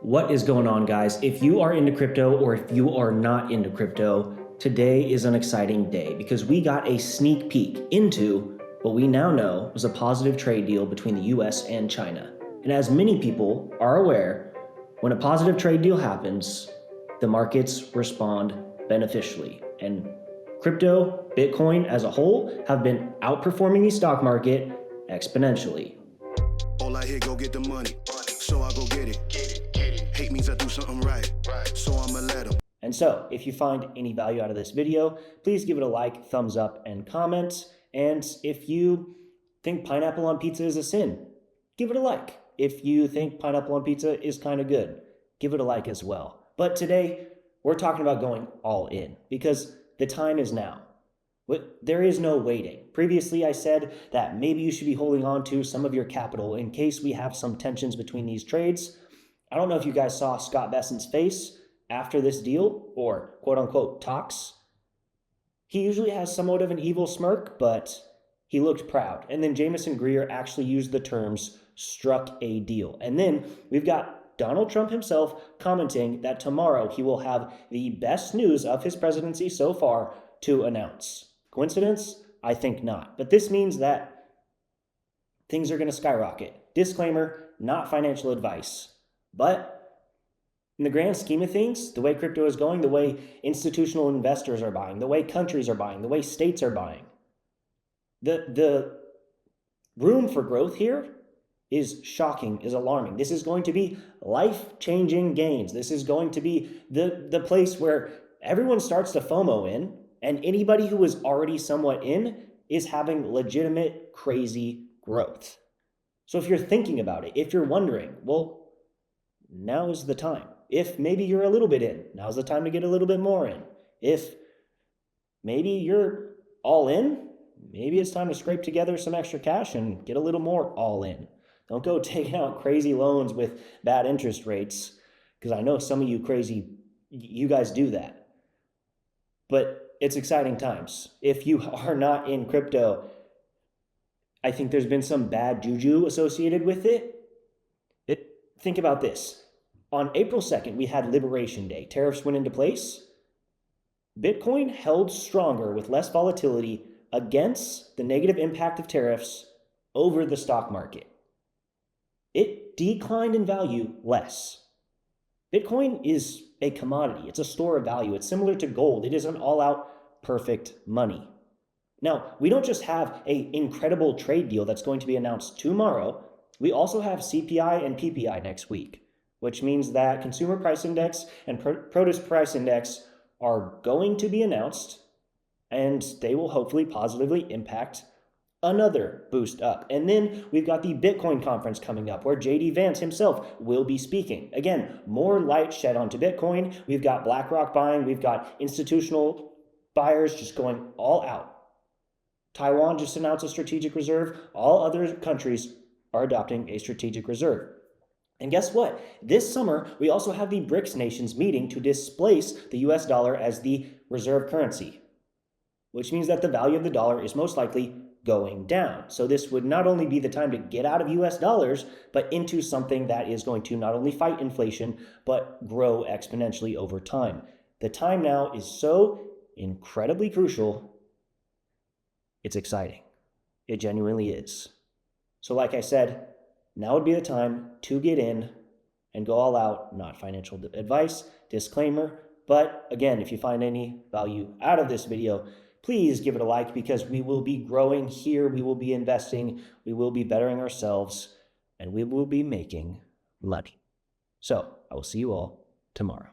What is going on, guys? If you are into crypto or if you are not into crypto, today is an exciting day because we got a sneak peek into what we now know was a positive trade deal between the US and China. And as many people are aware, when a positive trade deal happens, the markets respond beneficially. And crypto, Bitcoin as a whole, have been outperforming the stock market exponentially. All I hear, go get the money, so I go get it. Hate means I do something right, so I'ma let them. And so, if you find any value out of this video, please give it a like, thumbs up, and comment. And if you think pineapple on pizza is a sin, give it a like. If you think pineapple on pizza is kind of good, give it a like as well. But today, we're talking about going all in because the time is now. There is no waiting. Previously, I said that maybe you should be holding on to some of your capital in case we have some tensions between these trades. I don't know if you guys saw Scott Bessent's face after this deal, or quote unquote talks. He usually has somewhat of an evil smirk, but he looked proud. And then Jameson Greer actually used the terms struck a deal. And then we've got Donald Trump himself commenting that tomorrow he will have the best news of his presidency so far to announce. Coincidence? I think not. But this means that things are going to skyrocket. Disclaimer, not financial advice. But in the grand scheme of things, the way crypto is going, the way institutional investors are buying, the way countries are buying, the way states are buying, the room for growth here is shocking, is alarming. This is going to be life-changing gains. This is going to be the place where everyone starts to FOMO in, and anybody who was already somewhat in is having legitimate, crazy growth. So if you're thinking about it, if you're wondering, well, now is the time. If maybe you're a little bit in, now's the time to get a little bit more in. If maybe you're all in, maybe it's time to scrape together some extra cash and get a little more all in. Don't go taking out crazy loans with bad interest rates, because I know some of you you guys do that. But it's exciting times. If you are not in crypto, I think there's been some bad juju associated with it. Think about this. On April 2nd, we had Liberation Day. Tariffs went into place. Bitcoin held stronger with less volatility against the negative impact of tariffs over the stock market. It declined in value less. Bitcoin is a commodity. It's a store of value. It's similar to gold. It is an all-out perfect money. Now, we don't just have an incredible trade deal that's going to be announced tomorrow. We also have CPI and PPI next week, which means that consumer price index and produce price index are going to be announced, and they will hopefully positively impact another boost up. And then we've got the Bitcoin conference coming up where JD Vance himself will be speaking. Again, more light shed onto Bitcoin. We've got BlackRock buying. We've got institutional buyers just going all out. Taiwan just announced a strategic reserve. All other countries are adopting a strategic reserve. And guess what? This summer, we also have the BRICS nations meeting to displace the US dollar as the reserve currency, which means that the value of the dollar is most likely going down. So this would not only be the time to get out of US dollars, but into something that is going to not only fight inflation, but grow exponentially over time. The time now is so incredibly crucial. It's exciting. It genuinely is. So like I said, now would be the time to get in and go all out, not financial advice, disclaimer. But again, if you find any value out of this video, please give it a like because we will be growing here. We will be investing. We will be bettering ourselves and we will be making money. So I will see you all tomorrow.